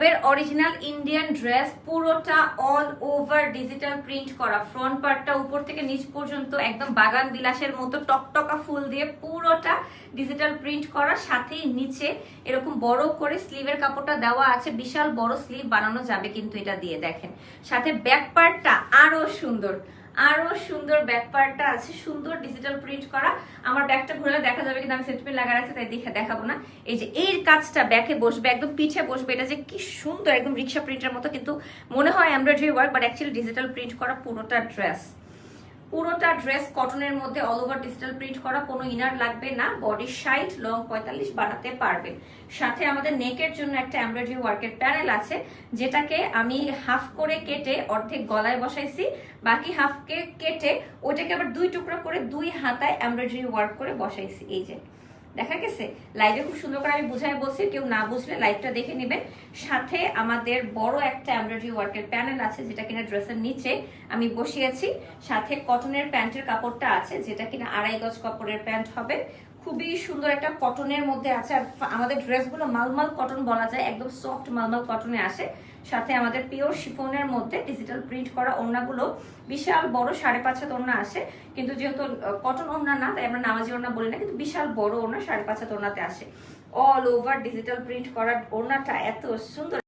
আরবের original Indian dress, পুরোটা all over digital print করা। ফ্রন্ট পার্টটা উপর থেকে নিচ পর্যন্ত একদম বাগান বিলাসের মতো টকটকা ফুল দিয়ে পুরোটা ডিজিটাল প্রিন্ট করা। সাথেই নিচে এরকম বড় করে স্লিভের কাপড়টা দেওয়া আছে, বিশাল বড় স্লিভ বানানো যাবে কিন্তু এটা দিয়ে। দেখেন সাথে ব্যাক পার্টটা আরো সুন্দর, আরো সুন্দর ব্যাক পার্টটা আছে, সুন্দর ডিজিটাল প্রিন্ট করা। আমার ব্যাগটা ঘুরে দেখা যাবে কিন্তু আমি সেন্টিমেন্ট লাগা রাখছি তাই দেখে দেখাবো না। এই যে এই কাজটা ব্যাকে বসবে, একদম পিঠে বসবে, এটা যে কি সুন্দর, একদম রিক্সা প্রিন্টের মতো কিন্তু মনে হয় embroidery work, but actually digital print করা পুরোটা ড্রেস। পুরোটা ড্রেস কটনের মধ্যে অল ওভার ডিজিটাল প্রিন্ট করা, কোনো ইনার লাগবে না। বডি 60 লং 45 বানাতে পারবেন। সাথে আমাদের নেকের জন্য একটা এমব্রয়ডারি ওয়ার্কের প্যানেল আছে, যেটাকে আমি হাফ করে কেটে অর্ধেক গলায় বসাইছি, বাকি হাফকে কেটে ওইটাকে আবার দুই টুকরো করে দুই হাতায় এমব্রয়ডারি ওয়ার্ক করে বসাইছি। এই যে দেখা গেছে, লাইভে খুব সুন্দর করে আমি বুঝাই বলছি, কেউ না বুঝলে লাইভটা দেখে নেবেন। সাথে আমাদের বড় একটা এমব্রয়ডারি ওয়ার্কের প্যানেল আছে, যেটা কিনা ড্রেসের নিচে আমি বসিয়েছি। সাথে কটনের প্যান্টের কাপড়টা আছে, যেটা কিনা 2.5 গজ কাপড়ের প্যান্ট হবে। খুবই সুন্দর একটা কটনের মধ্যে আছে। আর আমাদের ড্রেসগুলো মালমাল কটন বলা যায়, একদম সফট মালমাল কটনে আসে। সাথে আমাদের পিওর শিফনের মধ্যে ডিজিটাল প্রিন্ট করা ওড়নাগুলো বিশাল বড় 5.5 হাত ওড়না আসে, কিন্তু যেহেতু কটন ওড়না না তাই আমরা নামাজি ওড়না বলি না, কিন্তু বিশাল বড় ওড়না 5.5 হাত ওড়নাতে আসে। অল ওভার ডিজিটাল প্রিন্ট করা ওড়নাটা এত সুন্দর।